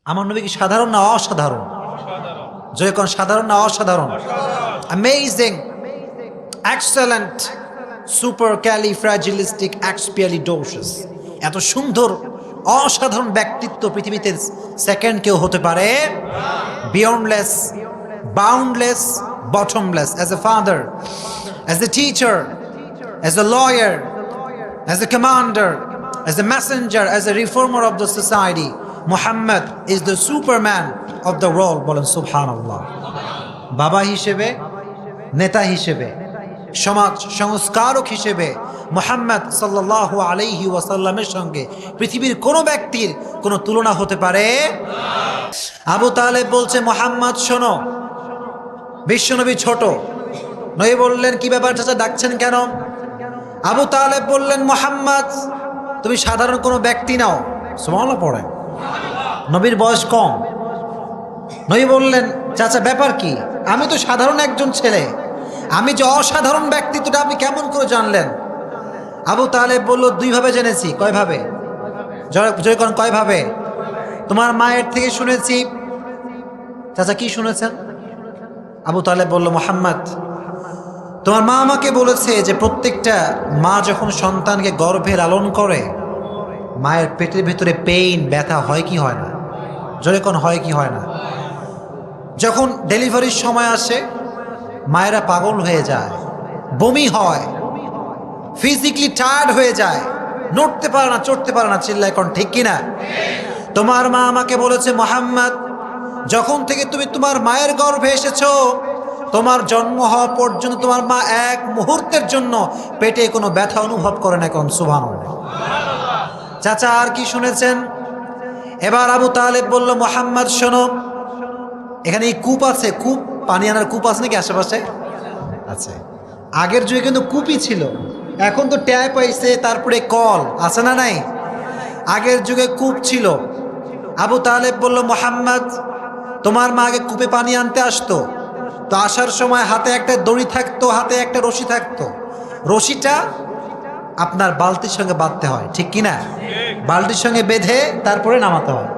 আমার নবী কি সাধারণ না অসাধারণ? জয় কোন সাধারণ না অসাধারণ? Amazing, excellent, supercalifragilisticexpialidocious. এত সুন্দর অসাধারণ ব্যক্তিত্ব পৃথিবীতে সেকেন্ড কেউ হতে পারে? Beyondless, boundless, bottomless. As a father, as a teacher, as a lawyer, as a commander, as a messenger, as a reformer of the society, Muhammad is the superman of the world. বলেন সুবহানাল্লাহ। বাবা হিসেবে, নেতা হিসেবে, সমাজ সংস্কারক হিসেবে মুহাম্মদ সাল্লাল্লাহু আলাইহি ওয়াসাল্লামের সঙ্গে পৃথিবীর কোনো ব্যক্তির কোনো তুলনা হতে পারে? আবু তালেব বলছে, মুহাম্মদ শোনো, বিশ্বনবী ছোট। নবী বললেন, কি ব্যাপার চাচা, ডাকছেন কেন? আবু তালেব বললেন, মুহাম্মদ তুমি সাধারণ কোনো ব্যক্তি নাও। সুবহানাল্লাহ পড়েন। নবীর বয়স কম। নবী বললেন, চাচা ব্যাপার কি? আমি তো সাধারণ একজন ছেলে, আমি যে অসাধারণ ব্যক্তিত্বটা আপনি কেমন করে জানলেন? আবু তালেব বলল, দুইভাবে জেনেছি। কয়ভাবে? জয় করেন, কয়ভাবে? তোমার মায়ের থেকে শুনেছি। চাচা কি শুনেছেন? আবু তালেব বলল, মুহাম্মদ তোমার মা আমাকে বলেছে যে প্রত্যেকটা মা যখন সন্তানকে গর্ভে লালন করে, মায়ের পেটের ভেতরে পেইন, ব্যথা হয় কি হয় না? জোরে কোন হয় কি হয় না? যখন ডেলিভারির সময় আসে, মায়েরা পাগল হয়ে যায়, বমি হয়, ফিজিক্যালি টায়ার্ড হয়ে যায়, নড়তে পারে না, চড়তে পারে না। চিল্লায় কোন ঠিক কিনা? তোমার মা আমাকে বলেছে, মুহাম্মদ যখন থেকে তুমি তোমার মায়ের গর্ভে এসেছো, তোমার জন্ম হওয়া পর্যন্ত তোমার মা এক মুহূর্তের জন্য পেটে কোনো ব্যথা অনুভব করে না। কোন সুবহানাল্লাহ। চাচা আর কি শুনেছেন? এবার আবু তালেব বলল, মুহাম্মদ শোনো, এখানে এই কূপ আছে, কূপ, পানি আনার কূপ আছে নাকি আশেপাশে? আছে। আগের যুগে কিন্তু কূপই ছিল, এখন তো ট্যাপ আইছে, তারপরে কল আছে না নাই? আগের যুগে কূপ ছিল। আবু তালেব বলল, মুহাম্মদ তোমার মা আগে কূপে পানি আনতে আসতো, তো আসার সময় হাতে একটা দড়ি থাকতো, হাতে একটা রশি থাকতো। রশিটা আপনার বালতির সঙ্গে বাঁধতে হয়, ঠিক কিনা? বালতির সঙ্গে বেঁধে তারপরে নামাতে হয়,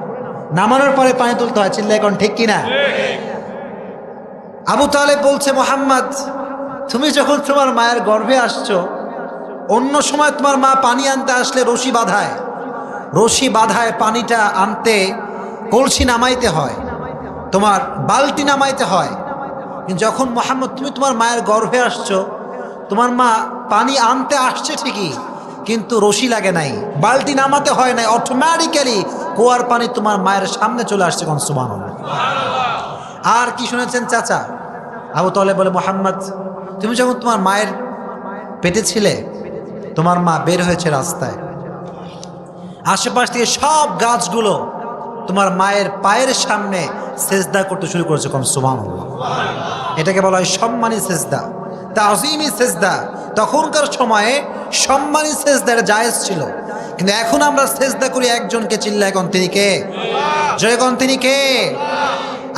নামানোর পরে পানি তুলতে হয়। চিল্লা এখন ঠিক কিনা? আবু তালেব বলছে, মুহাম্মদ তুমি যখন তোমার মায়ের গর্ভে আসছো, অন্য সময় তোমার মা পানি আনতে আসলে রশি বাঁধায়, রশি বাঁধায়, পানিটা আনতে কলসি নামাইতে হয়, তোমার বালতি নামাইতে হয়। কিন্তু যখন মুহাম্মদ তুমি তোমার মায়ের গর্ভে আসছো, তোমার মা পানি আনতে আসছে ঠিকই, কিন্তু রশি লাগে নাই, বালতি নামাতে হয় নাই, অটোমেটিক্যালি কুয়ার পানি তোমার মায়ের সামনে চলে আসছে। কোন সুবহানাল্লাহ। আর কি শুনেছেন চাচা? আবু তালেব বলে, মুহাম্মদ তুমি যখন তোমার মায়ের পেটে ছিলে, তোমার মা বের হয়েছে রাস্তায়, আশেপাশ থেকে সব গাছগুলো তোমার মায়ের পায়ের সামনে সেজদা করতে শুরু করেছে। কোন সুবহানাল্লাহ। এটাকে বলা হয় সম্মানী সেজদা, তাজিমি সেজদা। তখনকার সময়ে সম্মানী সেজদার জায়েজ ছিল, কিন্তু এখন আমরা সেজদা করি একজনকে। চিল্লা এখন তিনি কে? জয় কোন তিনি কে?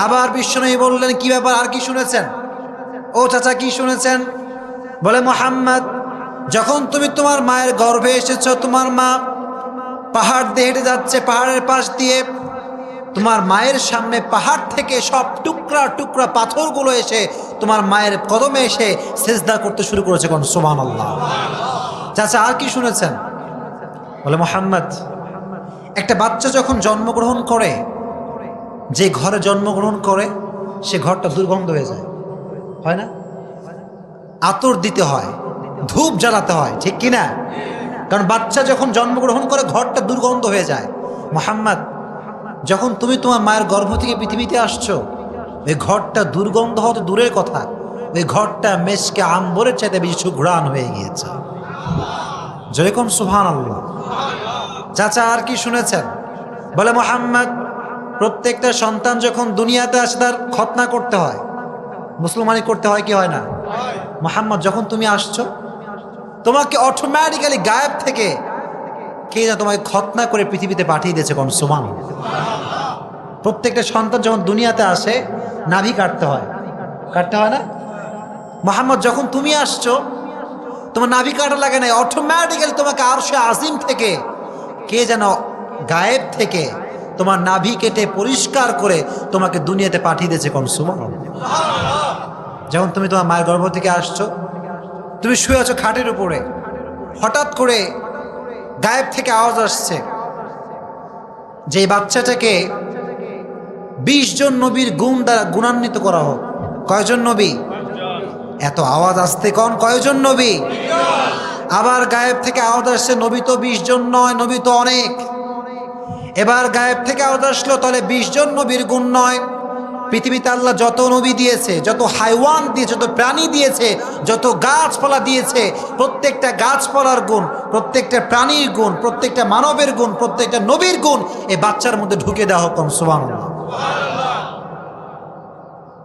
আবার বিশ্বনবী বললেন, কি ব্যাপার, আর কি শুনেছেন? ও চাচা কি শুনেছেন? বলে, মুহাম্মদ যখন তুমি তোমার মায়ের গর্ভে এসেছো, তোমার মা পাহাড় দিয়ে হেঁটে যাচ্ছে, পাহাড়ের পাশ দিয়ে তোমার মায়ের সামনে পাহাড় থেকে সব টুকরা টুকরা পাথরগুলো এসে তোমার মায়ের কদমে এসে সেজদা করতে শুরু করেছে। কোন সুবহানাল্লাহ। চাচা আর কি শুনেছেন? বলে, মুহাম্মদ একটা বাচ্চা যখন জন্মগ্রহণ করে, যে ঘরে জন্মগ্রহণ করে সে ঘরটা দুর্গন্ধ হয়ে যায়, হয় না? আতর দিতে হয়, ধূপ জ্বালাতে হয়, ঠিক কিনা? কারণ বাচ্চা যখন জন্মগ্রহণ করে ঘরটা দুর্গন্ধ হয়ে যায়। মুহাম্মদ যখন তুমি তোমার মায়ের গর্ভ থেকে পৃথিবীতে আসছো, ওই ঘরটা দুর্গন্ধ হওয়া তো দূরের কথা, ওই ঘরটা মেশকে আম্বরের চাইতে বেশি সুঘ্রাণ হয়ে গিয়েছে। যেরকম সুবহানাল্লাহ। চাচা আর কি শুনেছেন? বলে, মুহাম্মদ প্রত্যেকটা সন্তান যখন দুনিয়াতে আসে তার খতনা করতে হয়, মুসলমানি করতে হয় কি হয় না? মুহাম্মদ যখন তুমি আসছো, তোমাকে অটোমেটিক্যালি গায়েব থেকে কে যেন তোমাকে খতনা করে পৃথিবীতে পাঠিয়ে দিয়েছে। কোন সুবহানাল্লাহ। প্রত্যেকটা সন্তান যখন দুনিয়াতে আসে নাভি কাটতে হয়, কাটতে হয় না? মুহাম্মদ যখন তুমি আসছো, তোমার নাভি কাটা লাগে নাই, অটোমেটিক্যালি তোমাকে আরশে আজিম থেকে কে যেন গায়েব থেকে তোমার নাভি কেটে পরিষ্কার করে তোমাকে দুনিয়াতে পাঠিয়ে দিয়েছে। কোন সুবহানাল্লাহ। যখন তুমি তোমার মায়ের গর্ভ থেকে আসছো, তুমি শুয়ে আছো খাটের উপরে, হঠাৎ করে গায়েব থেকে আওয়াজ আসছে যে এই বাচ্চাটাকে 20 জন নবীর গুণ দ্বারা গুণান্বিত করা হোক। কয়জন নবী? এত আওয়াজ আসতে কোন কয়জন নবী? আবার গায়েব থেকে আওয়াজ আসছে নবী তো 20 জন নয়, নবী তো অনেক। এবার গায়েব থেকে আওয়াজ আসলো তাহলে 20 জন নবীর গুণ নয়, পৃথিবীতে আল্লাহ যত নবী দিয়েছে, যত হাইওয়ান দিয়েছে, যত প্রাণী দিয়েছে, যত গাছপালা দিয়েছে, প্রত্যেকটা গাছপালার গুণ, প্রত্যেকটা প্রাণীর গুণ, প্রত্যেকটা মানবের গুণ, প্রত্যেকটা নবীর গুণ এই বাচ্চার মধ্যে ঢুকে দেওয়া হোক। সুবহানাল্লাহ।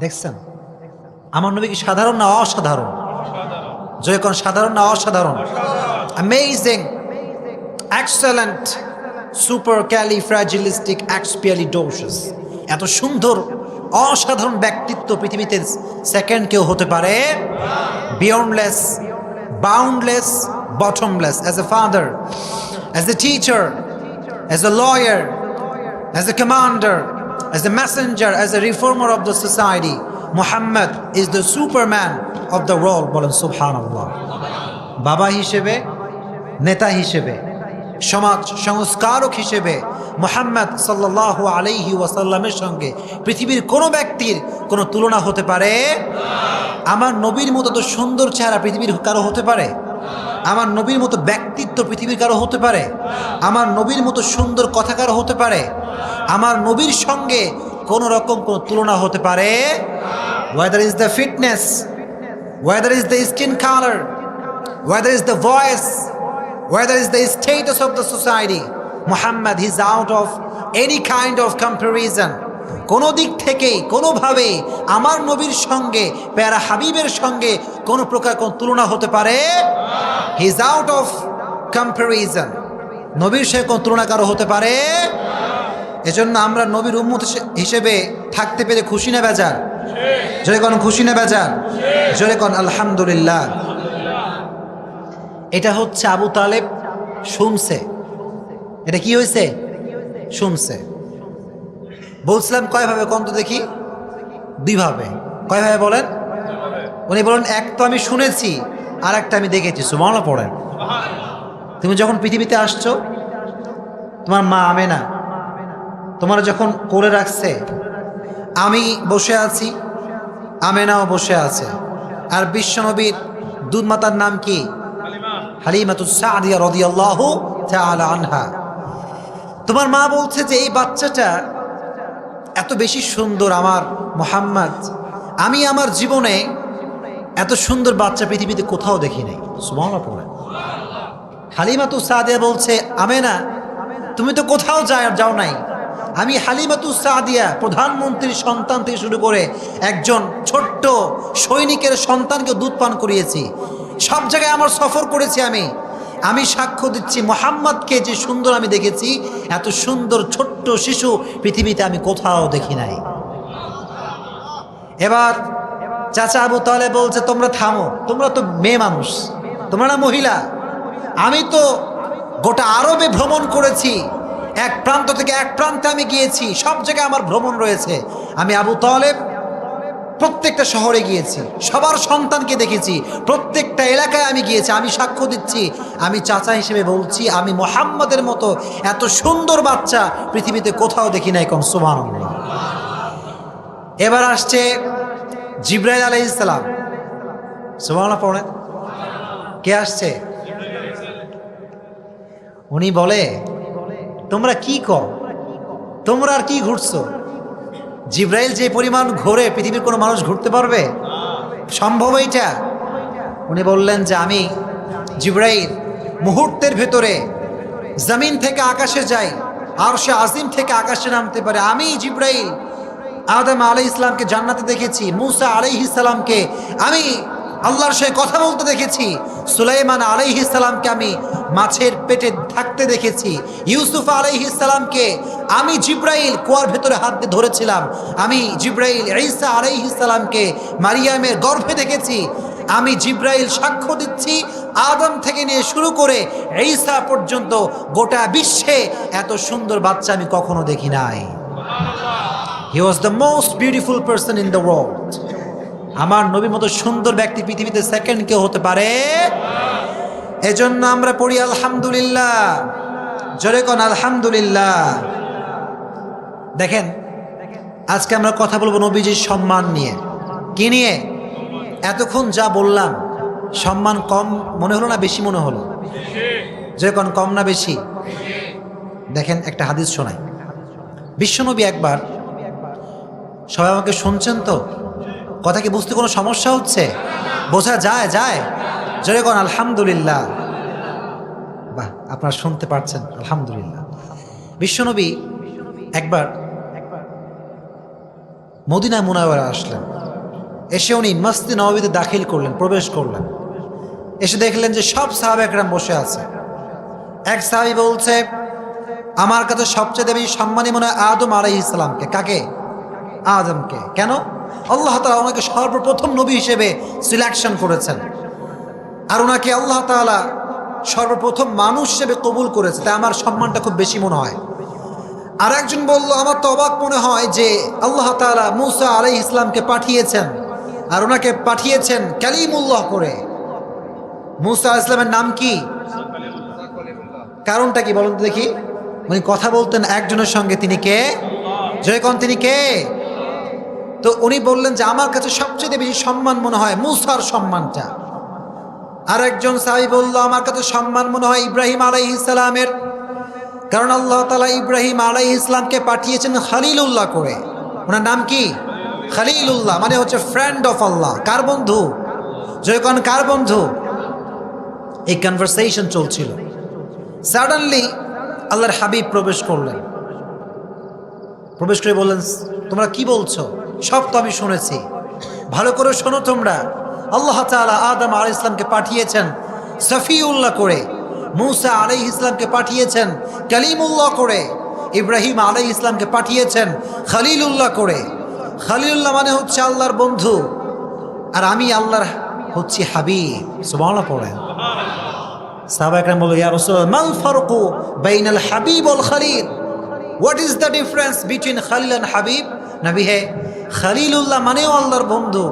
দেখছেন আমার নবী কি সাধারণ না অসাধারণ? জয় কোন সাধারণ না অসাধারণ? Amazing, excellent, supercalifragilisticexpialidocious. এত সুন্দর অসাধারণ ব্যক্তিত্ব পৃথিবীতে সেকেন্ড কেউ হতে পারে? Beyondless, boundless, bottomless. As a father, as a teacher, as a lawyer, as a commander, as a messenger, as a reformer of the society, Muhammad is the superman of the world. বলেন সুবহানাল্লাহ। বাবা হিসেবে, নেতা হিসেবে, সমাজ সংস্কারক হিসেবে মুহাম্মদ সাল্লাল্লাহু আলাইহি ওয়াসাল্লামের সঙ্গে পৃথিবীর কোনো ব্যক্তির কোনো তুলনা হতে পারে? আমার নবীর মতো তো সুন্দর চেহারা পৃথিবীর কারো হতে পারে? আমার নবীর মতো ব্যক্তিত্ব পৃথিবীর কারো হতে পারে? আমার নবীর মতো সুন্দর কথা কারো হতে পারে? আমার নবীর সঙ্গে কোনো রকম কোনো তুলনা হতে পারে? Whether is the fitness, whether is the skin color, whether is the voice, whether is the status of the society, Muhammad is out of any kind of comparison. কোনো দিক থেকেই কোনোভাবে আমার নবীর সঙ্গে, প্যারা হাবিবের সঙ্গে কোনো প্রকার কোনো তুলনা হতে পারে? He is out of comparison. নবীর সঙ্গে কোনো তুলনা কারো হতে পারে? এজন্য আমরা নবীর উম্মত হিসেবে থাকতে পেরে খুশি না বেজার? জোরে কোন খুশি না বেজার? জোরে কোন আলহামদুলিল্লাহ। এটা হচ্ছে আবু তালেব শুনছে। এটা কি হয়েছে? শুনছে। বলছিলাম কয়ভাবে? কোন তো দেখি? দুইভাবে। কয়ভাবে বলেন? উনি বলেন এক তো আমি শুনেছি, আর একটা আমি দেখেছি। সুবহানাল্লাহ পড়েন। তুমি যখন পৃথিবীতে আসছো, তোমার মা আমেনা তোমার যখন কোলে রাখছে, আমি বসে আছি, আমেনাও বসে আছে। আর বিশ্বনবীর দুধ মাতার নাম কি? হালিমাতুস সাদিয়া রাদিয়াল্লাহু তাআলা আনহা। তোমার মা বলছে যে এই বাচ্চাটা এত বেশি সুন্দর আমার মুহাম্মদ, আমি আমার জীবনে এত সুন্দর বাচ্চা পৃথিবীতে কোথাও দেখি নাই। সুবহানাল্লাহ পড়ে। হালিমাতুস সাদিয়া বলছে আমেনা তুমি তো কোথাও যাও নাই, আমি হালিমাতুস সাদিয়া প্রধানমন্ত্রীর সন্তান থেকে শুরু করে একজন ছোট্ট সৈনিকের সন্তানকে দুধ পান করিয়েছি, সব জায়গায় আমার সফর করেছি। আমি সাক্ষ্য দিচ্ছি মুহাম্মদকে যে সুন্দর আমি দেখেছি, এত সুন্দর ছোট্ট শিশু পৃথিবীতে আমি কোথাও দেখি নাই। এবার চাচা আবু তালেব বলছে তোমরা থামো, তোমরা তো মেয়ে মানুষ, তোমরা না মহিলা। আমি তো গোটা আরবে ভ্রমণ করেছি, এক প্রান্ত থেকে এক প্রান্তে আমি গিয়েছি, সব জায়গায় আমার ভ্রমণ রয়েছে। আমি আবু তালেব প্রত্যেকটা শহরে গিয়েছি, সবার সন্তানকে দেখেছি, প্রত্যেকটা এলাকায় আমি গিয়েছি। আমি সাক্ষ্য দিচ্ছি, আমি চাচা হিসেবে বলছি আমি মুহাম্মদের মতো এত সুন্দর বাচ্চা পৃথিবীতে কোথাও দেখি নাই। কোন সুবহানাল্লাহ। এবার আসছে জিবরাইল আলাইহিস সালাম। সুবহানাল্লাহ পড়েন। কে আসছে? উনি বলে তোমরা কি কর, তোমরা আর কি ঘুরছো? জিবরাইল যে পরিমাণ ঘোরে পৃথিবীর কোনো মানুষ ঘুরতে পারবে? সম্ভব এইটা? উনি বললেন যে আমি জিবরাইল মুহূর্তের ভেতরে জমিন থেকে আকাশে যাই, আরশে আজিম থেকে আকাশে নামতে পারে। আমি জিবরাইল আদম আলাইহিস সালামকে জান্নাতে দেখেছি, মুসা আলাইহিস সালামকে আমি আল্লাহর সাথে কথা বলতে দেখেছি, সুলাইমান আলাইহিস সালামকে আমি মাছের পেটে থাকতে দেখেছি, ইউসুফ আলাইহিস সালামকে আমি জিবরাইল কুয়ার ভেতরে হাত দিয়ে ধরেছিলাম, আমি জিবরাইল ঈসা আলাইহিস সালামকে মারিয়ামের গর্ভে দেখেছি, আমি জিব্রাইল সাক্ষ্য দিচ্ছি, আদম থেকে নিয়ে শুরু করে ঈসা পর্যন্ত গোটা বিশ্বে এত সুন্দর বাচ্চা আমি কখনো দেখি নাই। He was the most beautiful person in the world. আমার নবীর মতো সুন্দর ব্যক্তি পৃথিবীতে সেকেন্ড কেউ হতে পারে? এজন্য আমরা পড়ি আলহামদুলিল্লাহ, জোরে কোন আলহামদুলিল্লাহ। দেখেন, আজকে আমরা কথা বলবো নবীজির সম্মান নিয়ে। কি নিয়ে? এতক্ষণ যা বললাম, সম্মান কম মনে হলো না বেশি মনে হলো? জোরে কোন কম না বেশি? দেখেন একটা হাদিস শোনাই। বিশ্বনবী একবার, সবাই আমাকে শুনছেন তো? কথা কি বুঝতে কোনো সমস্যা হচ্ছে? বোঝা যায়? জোরে কোন আলহামদুলিল্লাহ। বাহ, আপনারা শুনতে পারছেন, আলহামদুলিল্লাহ। বিশ্বনবী একবার মদিনা মুনাওয়ারা আসলেন। এসে উনি মসজিদে নববীতে দাখিল করলেন, প্রবেশ করলেন। এসে দেখলেন যে সব সাহাবা একরাম বসে আছে। এক সাহাবী বলছে, আমার কাছে সবচেয়ে বেশি সম্মানী মনে হয় আদম আলাইহিস সালামকে। কাকে? আদমকে। কেন? আল্লাহ তাআলা ওনাকে সর্বপ্রথম নবী হিসেবে সিলেকশন করেছেন, আর ওনাকে আল্লাহ তাআলা সর্বপ্রথম মানুষ হিসেবে কবুল করেছে, তাই আমার সম্মানটা খুব বেশি মনে হয়। আর একজন বলল, আমার তো অবাক মনে হয় যে আল্লাহ তাআলা মূসা আলাইহিস সালামকে পাঠিয়েছেন, আর ওনাকে পাঠিয়েছেন কালিমুল্লাহ করে। মূসা আলাইহিস সালামের নাম কি? কারণটা কি বলুন তো দেখি? উনি কথা বলতেন একজনের সঙ্গে, তিনি কে? যখন তিনি কে? তো উনি বললেন যে আমার কাছে সবচেয়ে বেশি সম্মান মনে হয় মূসার সম্মানটা। আর একজন সাহাবী বলল, আমার কাছে সম্মান মনে হয় ইব্রাহিম আলাইহিস সালামের, কারণ আল্লাহ তাআলা ইব্রাহিম আলাইহিস সালামকে পাঠিয়েছেন খলিলুল্লাহ করে। ওনার নাম কি? খলিলুল্লাহ, মানে হচ্ছে ফ্রেন্ড অফ আল্লাহ। কার বন্ধু? যখন কার বন্ধু? এই কনভারসেশন চলছিল। সাডেনলি আল্লাহর হাবিব প্রবেশ করলেন। প্রবেশ করে বললেন, তোমরা কি বলছো? সব তো আমি শুনেছি, ভালো করে শোনো তোমরা। আল্লাহ তাআলা আদম আলাইহিস সালামকে পাঠিয়েছেন সফিউল্লাহ করে, মূসা আলাইহিস সালামকে পাঠিয়েছেন কালিমুল্লাহ করে, ইব্রাহিম আলাইহিস সালামকে পাঠিয়েছেন খলিলুল্লাহ করে। খলিলুল্লাহ মানে হচ্ছে আল্লাহর বন্ধু, আর আমি আল্লাহর হচ্ছি হাবিব। সুবহানাল্লাহ পড়েন। সাহাবা একরাম বলল, ইয়া রাসূলুল্লাহ, মাল ফারকু বাইনাল হাবিব ওয়াল খলিল? What is the difference between খলিল এন্ড হাবিব? নবী হে, খলিলুল্লাহ মানেও আল্লাহর বন্ধু,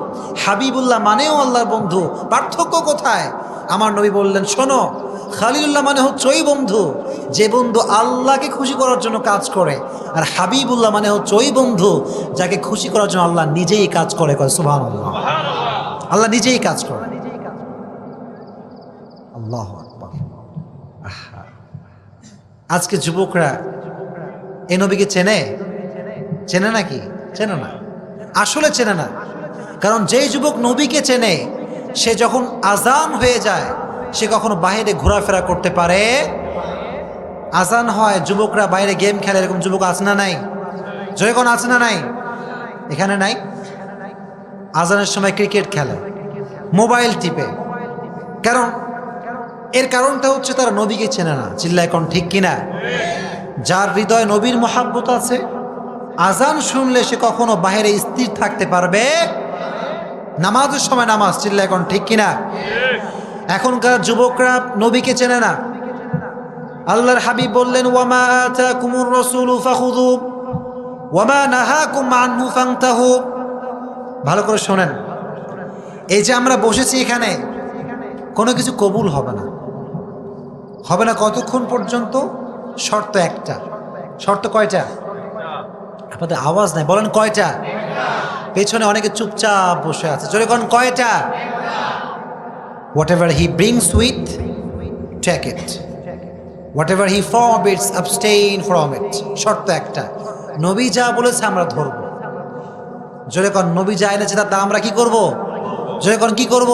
হাবিবুল্লাহ মানেও আল্লাহর বন্ধু, পার্থক্য কোথায়? আমার নবী বললেন, শোনো, খলিলুল্লাহ মানে হচ্ছে ওই বন্ধু যে বন্ধু আল্লাহকে খুশি করার জন্য কাজ করে, আর হাবিবুল্লাহ মানে হচ্ছে ওই বন্ধু যাকে খুশি করার জন্য আল্লাহ নিজেই কাজ করে। সুবহানাল্লাহ, আল্লাহ নিজেই কাজ করে। আল্লাহু আকবার। আজকে যুবকরা এই নবীকে চেনে? চেনে নাকি? চেনে না, আসলে চেনে না। কারণ যেই যুবক নবীকে চেনে, সে যখন আজান হয়ে যায় সে কখনো বাইরে ঘোরাফেরা করতে পারে? আজান হয়, যুবকরা বাইরে গেম খেলে, এরকম যুবক আছে না নাই? যখন আছে না নাই? এখানে নাই? আজানের সময় ক্রিকেট খেলে, মোবাইল টিপে। কারণ এর কারণটা হচ্ছে তারা নবীকে চেনে না। চিল্লা এখন ঠিক কিনা? যার হৃদয়ে নবীর মহাব্বত আছে, আজান শুনলে সে কখনো বাইরে স্থির থাকতে পারবে? নামাজের সময় নামাজ। চিল্লা এখন ঠিক কিনা? এখনকার যুবকরা নবীকে চেনে না। আল্লাহর হাবিব বললেন, ওয়ামা আতাকুমুর রাসূলু ফাখুযু ওয়ামা নাহাকুম আনহু ফান্তাহু। ভালো করে শোনেন, এই যে আমরা বসেছি এখানে, কোনো কিছু কবুল হবে না। হবে না কতক্ষণ পর্যন্ত? শর্ত একটা। শর্ত কয়টা? আপনাদের আওয়াজ নাই, বলেন কয়টা? পেছনে অনেকে চুপচাপ বসে আছে, জোরে কোন কয়টা? Whatever he brings with, take it. Whatever he forbids, abstain from it. শর্ত একটা, নবী যা বলেছে আমরা ধরব। জোরে কোন নবী যা এনেছে তা আমরা কি করব? জোরে কোন কি করব?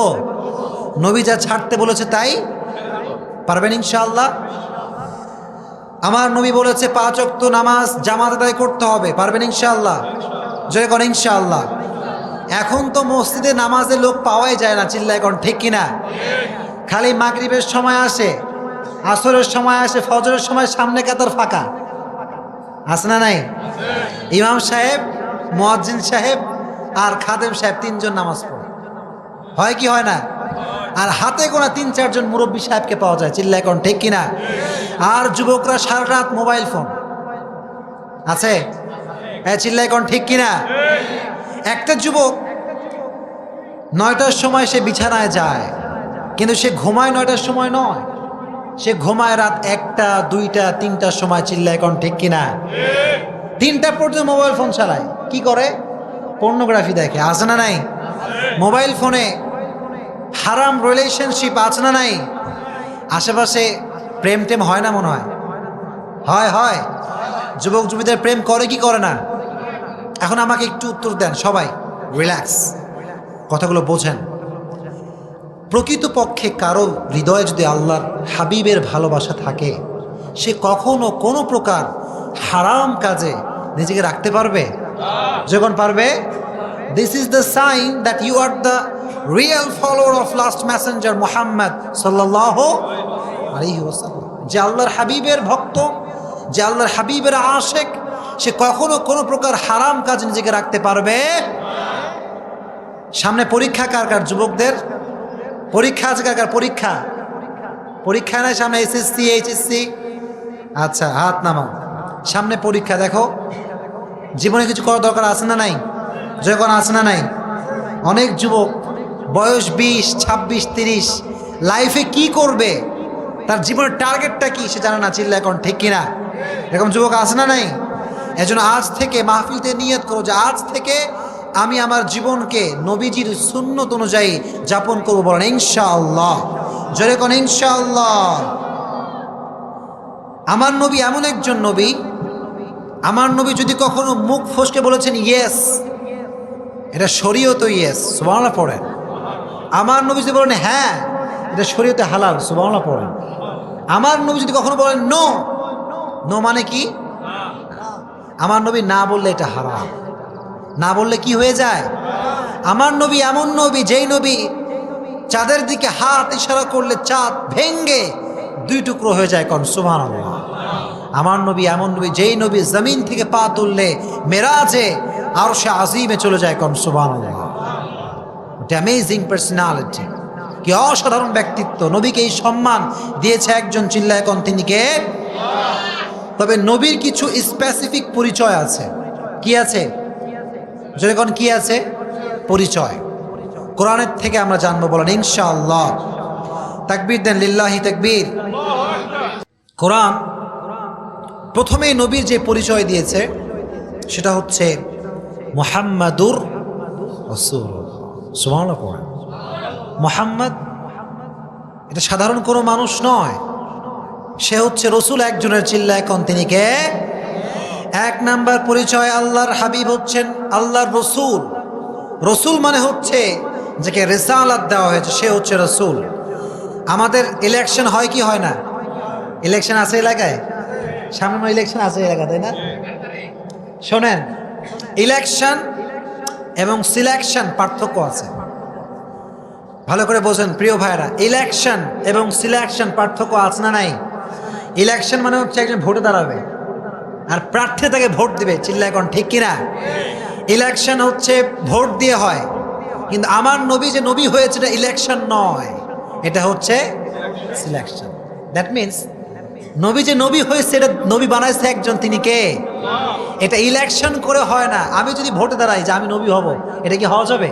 নবী যা ছাড়তে বলেছে তাই পারবেন ইনশাআল্লাহ? আমার নবী বলেছে 5 ওয়াক্ত নামাজ জামাত আদায় করতে হবে, পারবেন ইনশাআল্লাহ? জোরে কোন ইনশাআল্লাহ। এখন তো মসজিদে নামাজে লোক পাওয়াই যায় না, চিল্লা এখন ঠিক কিনা? খালি মাগরিবের সময় আসে, আসরের সময় আসে, ফজরের সময় সামনে কাতার ফাঁকা। আছে না নাই? ইমাম সাহেব, মুয়াজ্জিন সাহেব আর খাদেম সাহেব 3 জন নামাজ পড়ে। হয় কি হয় না? আর হাতে গোনা 3-4 জন মুরব্বী সাহেবকে পাওয়া যায়, চিল্লা এখন ঠিক কিনা? আর যুবকরা সারা রাত মোবাইল ফোন আছে, হ্যাঁ চিল্লা এখন ঠিক কিনা? একটা যুবক 9টার সময় সে বিছানায় যায়, কিন্তু সে ঘুমায় 9টার সময় নয়, সে ঘুমায় রাত 1টা 2টা 3টার সময়, চিল্লা এখন ঠিক কিনা? 3টা পর্যন্ত মোবাইল ফোন চালায়, কি করে? পর্নোগ্রাফি দেখে, আছে না নাই? মোবাইল ফোনে হারাম রিলেশনশিপ আছে না নাই? আশেপাশে প্রেম টেম হয় না মনে হয়? হয় হয়। যুবক যুবতীদের প্রেম করে কি করে না? এখন আমাকে একটু উত্তর দেন সবাই, রিল্যাক্স, কথাগুলো বোঝেন। প্রকৃতপক্ষে কারো হৃদয়ে যদি আল্লাহর হাবিবের ভালোবাসা থাকে, সে কখনো কোনো প্রকার হারাম কাজে নিজেকে রাখতে পারবে? যখন পারবে, this is the sign that you are the real follower of last messenger Muhammad সাল্লাল্লাহু আলাইহি ওয়াসাল্লাম। যে আল্লাহর হাবিবের ভক্ত, যে আল্লাহর হাবিবের আশেক, সে কখনো কোনো প্রকার হারাম কাজ নিজেকে রাখতে পারবে। সামনে পরীক্ষা কার কার? যুবকদের পরীক্ষা আছে কার কার? পরীক্ষা পরীক্ষা নাই সামনে? এসএসসি এইচএসসি, আচ্ছা হাত নামাও। সামনে পরীক্ষা, দেখো জীবনে কিছু করার দরকার আছে না নাই? যখন আছে না নাই? অনেক যুবক বয়স 20, 26, 30, লাইফে কি করবে, তার জীবনের টার্গেটটা কি সে জানে না, চিল্লা এখন ঠিক কিনা? এরকম যুবক আছে না নাই? এজন্য আজ থেকে মাহফিলতে নিয়ত করো যে আজ থেকে আমি আমার জীবনকে নবীজির সুন্নত অনুযায়ী যাপন করবো। বলেন ইনশাআল্লাহ, জোরে কোন ইনশাআল্লাহ। আমার নবী এমন একজন নবী, আমার নবী যদি কখনো মুখ ফসকে বলেছেন ইয়েস, এটা শরীয়ত ইয়েস, সুবহানাল্লাহ পড়েন। আমার নবী যদি বলেন হ্যাঁ, এটা শরীয়তে হালাল, সুবহানাল্লাহ পড়েন। আমার নবী যদি কখনো বলেন নো, নো মানে কি? আমার নবী না বললে এটা হারাম, না বললে কি হয়ে যায়? আমার নবী এমন নবী, যেই নবী চাঁদের দিকে হাত ইশারা করলে চাঁদ ভেঙ্গে 2 টুকরো হয়ে যায়, কোন সুবহানাল্লাহ। আমার নবী এমন নবী, যেই নবী জমিন থেকে পা তুললে মেরাজে আরশে আজিমে চলে যায়, কোন সুবহানাল্লাহ। অ্যামেজিং পার্সোনালিটি, কি অসাধারণ ব্যক্তিত্ব। নবীকে এই সম্মান দিয়েছে একজন, চিল্লায় কোন তিনি কে? তবে নবীর কিছু স্পেসিফিক পরিচয় আছে। কি আছে? যেরকম কি আছে? পরিচয় কোরআনের থেকে আমরা জানবো। বলেন ইনশাআল্লাহ। তাকবীর দেন, লিল্লাহি তাকবীর। কোরআন প্রথমেই নবীর যে পরিচয় দিয়েছে সেটা হচ্ছে মুহাম্মাদুর রাসূলুল্লাহ, সুবহানাল্লাহ পড়েন। মুহাম্মদ এটা সাধারণ কোনো মানুষ নয়, সে হচ্ছে রসুল একজনের, চিল্লা এখন তিনি কে? 1 নাম্বার পরিচয়, আল্লাহর হাবিব হচ্ছেন আল্লাহর রসুল। রসুল মানে হচ্ছে যাকে রিসালাত দেওয়া হয়েছে, সে হচ্ছে রসুল। আমাদের ইলেকশন হয় কি হয় না? ইলেকশন আছে এলাকায়, সামনে ইলেকশন আছে এলাকা, তাই না? শোনেন, ইলেকশন এবং সিলেকশন পার্থক্য আছে, ভালো করে বোঝেন প্রিয় ভাইরা। ইলেকশন এবং সিলেকশন পার্থক্য আছে না নাই? ইলেকশন মানে হচ্ছে একজন ভোটে দাঁড়াবে আর প্রার্থী তাকে ভোট দিবে, চিল্লা এখন ঠিক কিনা? ইলেকশন হচ্ছে ভোট দিয়ে হয়, কিন্তু আমার নবী যে নবী হয়েছে এটা ইলেকশন নয়, এটা হচ্ছে সিলেকশন। দ্যাট মিনস নবী যে নবী হয়েছে এটা নবী বানাইছে একজন, তিনি কে? এটা ইলেকশন করে হয় না। আমি যদি ভোটে দাঁড়াই যে আমি নবী হব, এটা কি হওয়া যাবে?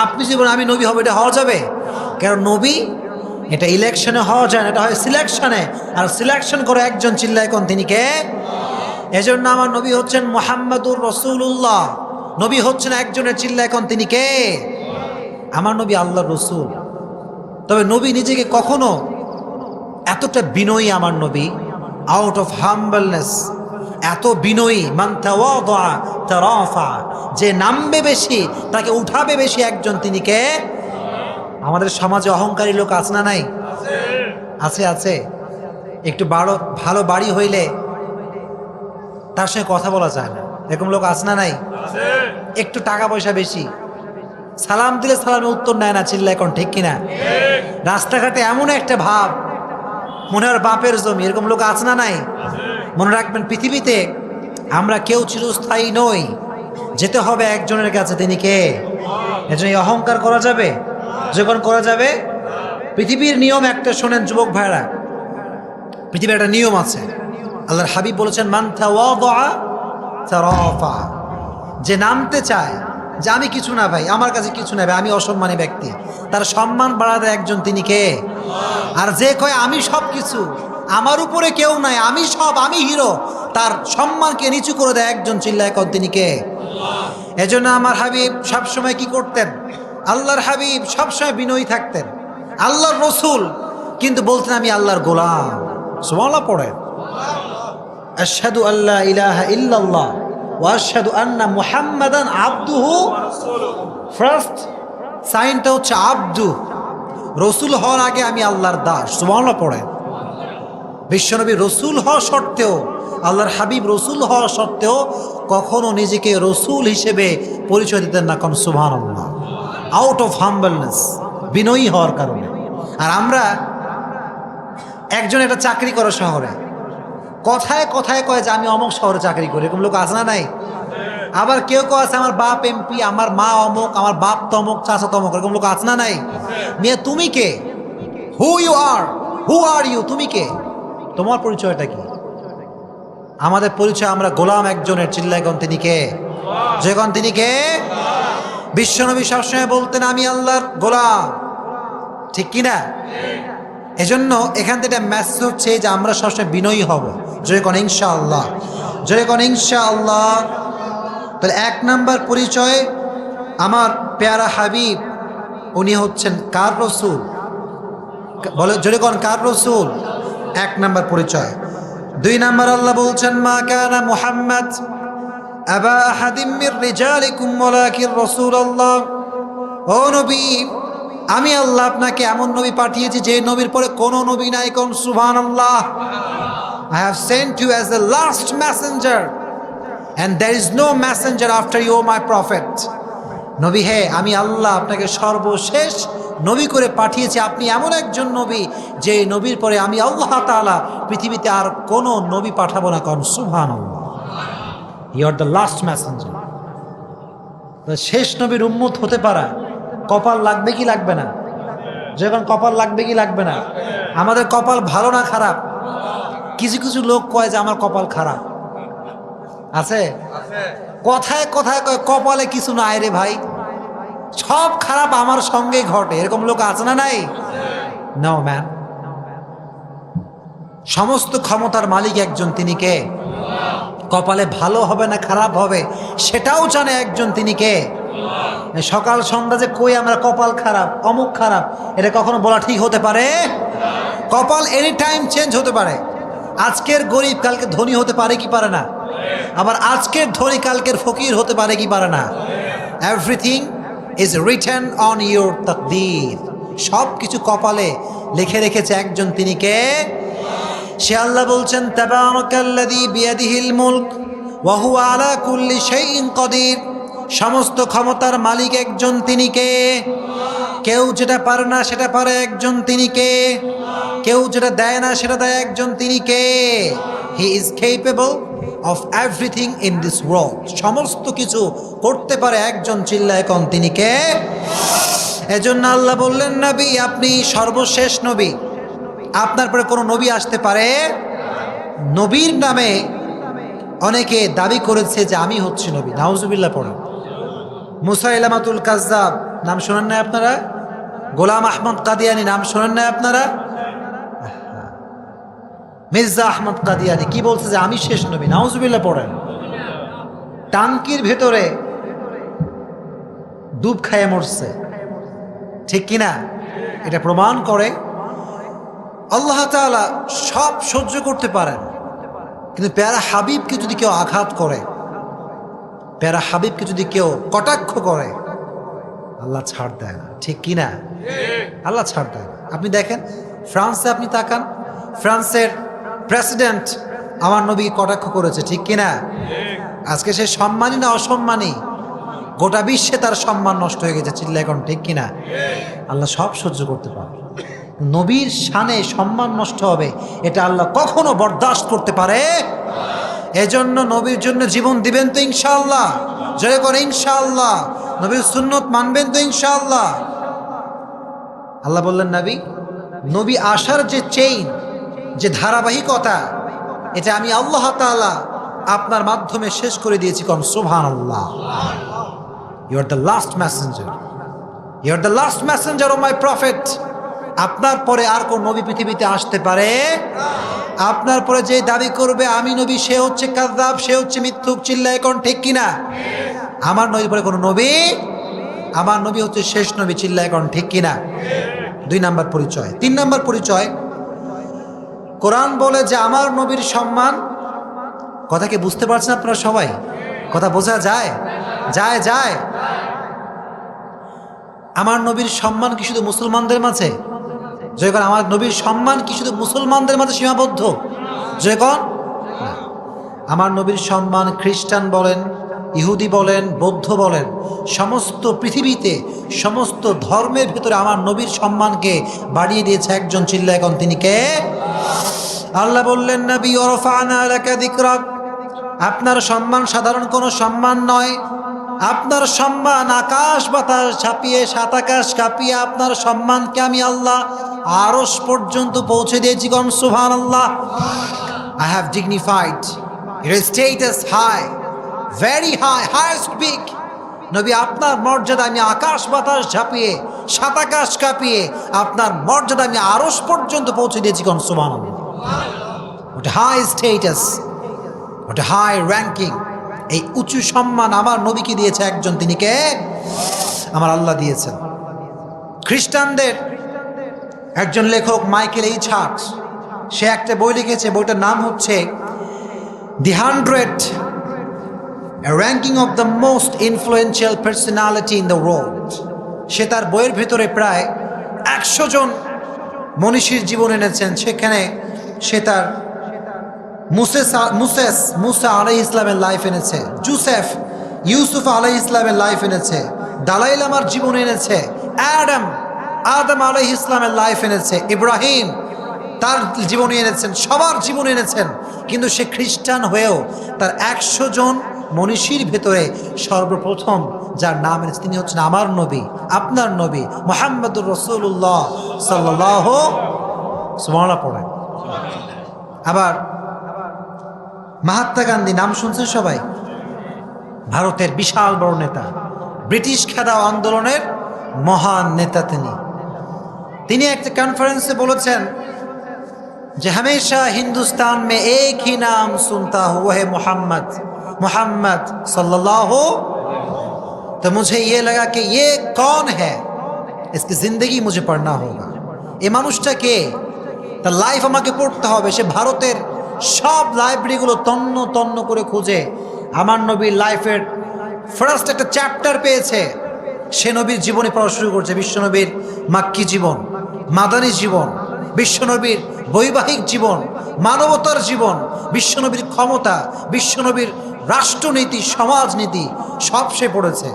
আপনি যদি বলেন আমি নবী হব, এটা হওয়া যাবে? কারণ নবী এটা ইলেকশনে হওয়া যায় না, এটা হয় সিলেকশনে, আর সিলেকশন করে একজন, চিল্লা এখন তিনি কে? এজন্য আমার নবী হচ্ছেন মুহাম্মাদুর রাসূলুল্লাহ, নবী হচ্ছেন একজনের, চিল্লা এখন তিনি কে? আমার নবী আল্লাহর রসুল। তবে নবী নিজেকে কখনো এতটা বিনয়ী, আমার নবী আউট অফ হাম্বলনেস এত বিনয়ী, মান তাওয়াদা তারাফা, যে নামবে বেশি তাকে উঠাবে বেশি একজন, তিনি কে? আমাদের সমাজে অহংকারী লোক আছে না নাই? আছে আছে। একটু ভালো বাড়ি হইলে তার সঙ্গে কথা বলা যায় না, এরকম লোক আছে না নাই? একটু টাকা পয়সা বেশি, সালাম দিলে সালামের উত্তর নেয় না, চিল্লা এখন ঠিক কিনা? রাস্তাঘাটে এমন একটা ভাব মনে হয় বাপের জমি, এরকম লোক আছে না নাই? মনে রাখবেন, পৃথিবীতে আমরা কেউ চিরস্থায়ী নই, যেতে হবে একজনের কাছে, তিনি কে? এজন্য অহংকার করা যাবে? যখন করা যাবে পৃথিবীর নিয়ম একটা শোনেন যুবক ভাইরা, পৃথিবীর একটা নিয়ম আছে। আল্লাহর হাবিব বলেছেন মান তাওয়াদা তারাফা, যে নামতে চায় যে আমি কিছু না ভাই, আমার কাছে কিছু না ভাই, আমি অসম্মানী ব্যক্তি, তার সম্মান বাড়াতে একজন তিনি কে? আর যে কয় আমি সব কিছু, আমার উপরে কেউ নাই, আমি সব, আমি হিরো, তার সম্মানকে নিচু করে দেয় একজন, চিল্লায় কন তিনি কে? এজন্য আমার হাবিব সবসময় কি করতেন? আল্লাহর হাবিব সবসময় বিনয়ী থাকতেন। আল্লাহর রসুল কিন্তু বলতেন আমি আল্লাহর গোলাম। সুবহানাল্লাহ পড়েন, আশহাদু আল্লা ইলাহা ইল্লাল্লাহ ওয়া আশহাদু আন্না মুহাম্মাদান আবদুহু। ফার্স্ট সাইনটা হচ্ছে আব্দু, রসুল হওয়ার আগে আমি আল্লাহর দাস। সুবহানাল্লাহ পড়েন। বিশ্বনবী রসুল হওয়া সত্ত্বেও, আল্লাহর হাবিব রসুল হওয়া সত্ত্বেও কখনো নিজেকে রসুল হিসেবে পরিচয় দিতেন না, কোন সুবহানাল্লাহ, আউট অফ হাম্বলনেস, বিনয়ী হওয়ার কারণে। আর আমরা একজন একটা চাকরি করে শহরে, কথায় কথায় কয় যে আমি অমুক শহরে চাকরি করি, এরকম লোক আছে না নাই? আবার কেউ কেউ আছে আমার বাপ এমপি, আমার মা অমুক, আমার বাপ তমুক, চাচা তমুক, এরকম লোক আছে না নাই? মিয়া তুমি কে? Who you R, who are you, তুমি কে? তোমার পরিচয়টা কি? আমাদের পরিচয় আমরা গোলাম একজনের, চিল্লায়গণ তিনি কে? যেগণ তিনি কে? বিশ্বনবী সবসময় বলতেন আমি আল্লাহর গোলাম, ঠিক কিনা? এজন্য এখান থেকে মেসেজ হচ্ছে যে আমরা সবসময় বিনয়ী হব। জয় কোন ইনশাআল্লাহ, জয় কোন ইনশাআল্লাহ। তাহলে এক নাম্বার পরিচয় আমার পেয়ারা হাবিব, উনি হচ্ছেন কার রসুল? বলে জয় কোন কার রসুল? এক নাম্বার পরিচয়। দুই নাম্বার আল্লাহ বলছেন মা কানা মুহাম্মদ আবা আহাদিম মির রিজালিকুম ওয়ালাকিন রাসূলুল্লাহ। ও নবী, আমি আল্লাহ আপনাকে এমন নবী পাঠিয়েছি যে নবীর পরে কোনো নবী নাই, কোন সুবহানাল্লাহ। I have sent you as the last messenger and there is no messenger after you, my prophet. নবী হে, আমি আল্লাহ আপনাকে সর্বশেষ নবী করে পাঠিয়েছি, আপনি এমন একজন নবী যে নবীর পরে আমি আল্লাহ তাআলা পৃথিবীতে আর কোনো নবী পাঠাবো না, কোন সুবহানাল্লাহ। You are the last messenger. শেষ নবীর উম্মত হতে পারা কপাল লাগবে কি লাগবে না? যখন কপাল লাগবে কি লাগবে না? আমাদের কপাল ভালো না খারাপ? কিছু কিছু লোক কয় যে আমার কপাল খারাপ, আছে? কথায় কথায় কয় কপালে কিছু নাই রে ভাই, সব খারাপ আমার সঙ্গে ঘটে, এরকম লোক আছে না নাই? নো ম্যান, সমস্ত ক্ষমতার মালিক একজন, তিনি কে? কপালে ভালো হবে না খারাপ হবে সেটাও জানে একজন, তিনি কে? সকাল সন্ধ্যা যে কই আমরা কপাল খারাপ, অমুক খারাপ, এটা কখনো বলা ঠিক হতে পারে? কপাল এনি টাইম চেঞ্জ হতে পারে। আজকের গরিব কালকে ধনী হতে পারে কি পারে না? আবার আজকের ধনী কালকের ফকির হতে পারে কি পারে না? Everything is written on your তাকদীর, সব কিছু কপালে লিখে রেখেছে একজন, তিনি কে? সে আল্লাহ বলছেন তাবারাকাল্লাযী বিয়াদিহিল মুলক ওয়া হুয়া আলা কুল্লি শাইইন কাদির। সমস্ত ক্ষমতার মালিক একজন, তিনি কে? কেউ যেটা পারে না সেটা পারে একজন, তিনি কে? কেউ যেটা দেয় না সেটা দেয় একজন, তিনি কে? He is capable of everything in this world, সমস্ত কিছু করতে পারে একজন, চিল্লায় কোন তিনি কে? এজন্য আল্লাহ বললেন নবী আপনি সর্বশেষ নবী, আপনার পরে কোনো নবী আসতে পারে? নবীর নামে অনেকে দাবি করেছে যে আমি হচ্ছি নবী, নাউজুবিল্লাহ পড়েন। মুসাইলামাতুল কাজ্জাব নাম শোনেন না আপনারা? গোলাম আহমদ কাদিয়ানি নাম শোনেন না আপনারা? মির্জা আহমদ কাদিয়ানি কি বলছে যে আমি শেষ নবী, নাউজুবিল্লাহ পড়েন। টাঙ্কির ভেতরে ডুব খাইয়ে মরছে, ঠিক কিনা? এটা প্রমাণ করে আল্লাহ তাআলা সব সহ্য করতে পারেন, কিন্তু প্যারা হাবিবকে যদি কেউ আঘাত করে, প্যারা হাবিবকে যদি কেউ কটাক্ষ করে, আল্লাহ ছাড় দেয় না, ঠিক কিনা? আল্লাহ ছাড় দেয় না। আপনি দেখেন ফ্রান্সে, আপনি তাকান, ফ্রান্সের প্রেসিডেন্ট আমার নবী কটাক্ষ করেছে, ঠিক কিনা? আজকে সে সম্মানী না অসম্মানী? গোটা বিশ্বে তার সম্মান নষ্ট হয়ে গেছে, চিল্লা এখন, ঠিক কিনা? আল্লাহ সব সহ্য করতে পারে, নবীর শানে সম্মান নষ্ট হবে এটা আল্লাহ কখনো বরদাস্ত করতে পারে? এজন্য নবীর জন্য জীবন দিবেন তো ইনশাআল্লাহ? জয় করে ইনশাআল্লাহ। নবীর সুন্নত মানবেন তো ইনশাআল্লাহ? আল্লাহ বললেন নবী নবী আসার যে চেইন, যে ধারাবাহিকতা, এটা আমি আল্লাহ তাআলা আপনার মাধ্যমে শেষ করে দিয়েছি। কোন সুবহানাল্লাহ। You are the last messenger, you are the last messenger of my prophet. আপনার পরে আর কোন নবী পৃথিবীতে আসতে পারে? আপনার পরে যে দাবি করবে আমি নবী, সে হচ্ছে কাযযাব, সে হচ্ছে মিথ্যুক। চিল্লায় কোন ঠিক কিনা? আমার নবীর পরে কোনো নবী, আমার নবী হচ্ছে শেষ নবী। চিল্লায় কোন ঠিক কিনা? 2 নাম্বার পরিচয়। 3 নাম্বার পরিচয়, কোরআন বলে যে আমার নবীর সম্মান। কথা কি বুঝতে পারছেন আপনারা সবাই? কথা বোঝা যায়? যায় যায়। আমার নবীর সম্মান কি শুধু মুসলমানদের মাঝে? যখন আমার নবীর সম্মান কি শুধু মুসলমানদের মাঝে সীমাবদ্ধ? যখন আমার নবীর সম্মান খ্রিস্টান বলেন, ইহুদি বলেন, বৌদ্ধ বলেন, সমস্ত পৃথিবীতে সমস্ত ধর্মের ভিতরে আমার নবীর সম্মানকে বাড়িয়ে দিয়েছে একজন। চিল্লায় এখন তিনি কে? আল্লাহ বললেন, নবী ওয়ারফা'না লাকা যিকরাক, আপনার সম্মান সাধারণ কোনো সম্মান নয়। আপনার সম্মান আকাশ বাতাস ছাপিয়ে, সাত আকাশ কাঁপিয়ে আপনার সম্মানকে আমি আল্লাহ আরশ পর্যন্ত পৌঁছে দিয়েছি। কোন সুবহানাল্লাহ। I have dignified your status high, very high, highest peak. নবী আপনার মর্যাদা আমি আকাশ বাতাস ঝাঁপিয়ে, সাত আকাশ কাঁপিয়ে আপনার মর্যাদা আমি আরশ পর্যন্ত পৌঁছে দিয়েছি। কোন সুবহানাল্লাহ। What a high status, what a high ranking. এই উঁচু সম্মান আমার নবীকে দিয়েছে একজন, তিনি কে? আমার আল্লাহ দিয়েছেন। খ্রিস্টানদের একজন লেখক মাইকেল এইচ হার্ট, সে একটা বই লিখেছে, বইটার নাম হচ্ছে The 100 Ranking of the Most Influential Personality in the World। সে তার বইয়ের ভিতরে প্রায় 100 জন মনীষীর জীবন এনেছেন। সেখানে সে তার মুসা আলাইহিস ইসলামের লাইফ এনেছে, ইউসুফ আলাইহিস ইসলামের লাইফ এনেছে, দালাই লামার জীবন এনেছে, আদম আলাইহিস ইসলামের লাইফ এনেছে, ইব্রাহিম তার জীবনী এনেছেন, সবার জীবন এনেছেন। কিন্তু সে খ্রিস্টান হয়েও তার 100 জন মনীষীর ভেতরে সর্বপ্রথম যার নাম এনেছে তিনি হচ্ছেন আমার নবী, আপনার নবী মুহাম্মদুর রাসূলুল্লাহ সাল্লাল্লাহু সুবহানাল্লাহ পড়েন। আবার মহাত্মা গান্ধী, নাম শুনছেন সবাই? ভারতের বিশাল বড় নেতা, ব্রিটিশ খেদাও আন্দোলনের মহান নেতা তিনি একটা কনফারেন্সে বলেছেন যে हमेशा हिंदुस्तान में एक ही नाम सुनता हूँ, वह है मोहम्मद, मोहम्मद सल्लल्लाहु। तो मुझे ये लगा कि ये कौन है, इसकी जिंदगी मुझे पढ़ना होगा। ये মানুষটা কে, তার লাইফ আমাকে পড়তে হবে। সে ভারতের সব লাইব্রেরিগুলো তন্ন তন্ন করে খুঁজে আমার নবীর লাইফের ফার্স্ট একটা চ্যাপ্টার পেয়েছে। সে নবীর জীবনী পড়া শুরু করছে। বিশ্বনবীর মাক্কি জীবন, মাদানী জীবন, বিশ্বনবীর বৈবাহিক জীবন, মানবতার জীবন, বিশ্বনবীর ক্ষমতা, বিশ্বনবীর রাষ্ট্রনীতি, সমাজনীতি সব সে পড়েছে।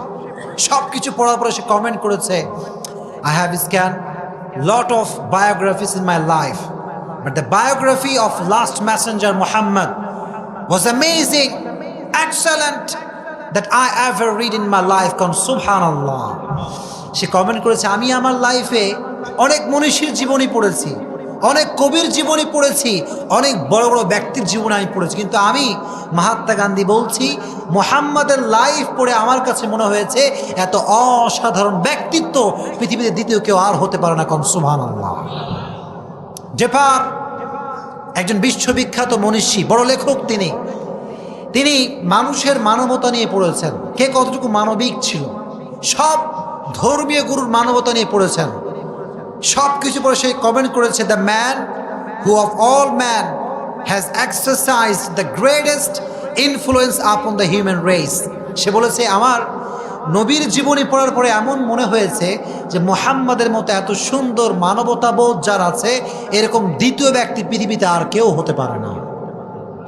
সব কিছু পড়ার পরে সে কমেন্ট করেছে, I have scanned lot of biographies in my life, but the biography of last messenger Muhammad was amazing, excellent, that I ever read in my life. কোন সুবহানাল্লাহ। সে কমেন্ট করেছে, আমি আমার লাইফে অনেক মনীষীর জীবনী পড়েছি, অনেক কবির জীবনী পড়েছি, অনেক বড় বড় ব্যক্তির জীবন আমি পড়েছি, কিন্তু আমি মহাত্মা গান্ধী বলছি মুহাম্মাদের লাইফ পড়ে আমার কাছে মনে হয়েছে এত অসাধারণ ব্যক্তিত্ব পৃথিবীতে দ্বিতীয় কেউ আর হতে পারে না। কোন সুবহানাল্লাহ। জেফার একজন বিশ্ববিখ্যাত মনীষী, বড় লেখক তিনি মানুষের মানবতা নিয়ে পড়েছেন, কে কতটুকু মানবিক ছিল। সব ধর্মীয় গুরুর মানবতা নিয়ে পড়েছেন। সব কিছু পরে সে কমেন্ট করেছে, the man who of all man has exercised the greatest influence upon the human race. সে বলেছে আমার নবীর জীবনী পড়ার পরে এমন মনে হয়েছে যে মুহাম্মাদের মতো এত সুন্দর মানবতাবোধ যার আছে, এরকম দ্বিতীয় ব্যক্তি পৃথিবীতে আর কেউ হতে পারে না।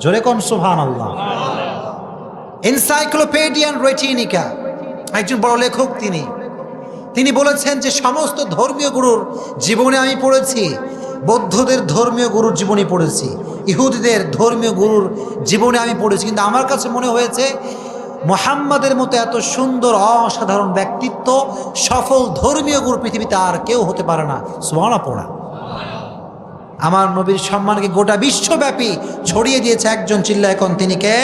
জোরে কোন সুবহানাল্লাহ। এনসাইক্লোপিডিয়া ব্রিটানিকা একজন বড় লেখক, তিনি বলেছেন যে সমস্ত ধর্মীয় গুরুর জীবনে আমি পড়েছি, বৌদ্ধদের ধর্মীয় গুরুর জীবনী পড়েছি, ইহুদিদের ধর্মীয় গুরুর জীবনে আমি পড়েছি, কিন্তু আমার কাছে মনে হয়েছে মুহাম্মাদের মতো এত সুন্দর অসাধারণ ব্যক্তিত্ব, সফল ধর্মীয় গুরু পৃথিবীতে আর কেউ হতে পারে না। সুবহানাল্লাহ পড়া। আমার নবীর সম্মানকে গোটা বিশ্বব্যাপী ছড়িয়ে দিয়েছে একজন, চিল্লা এখন তিনি কে?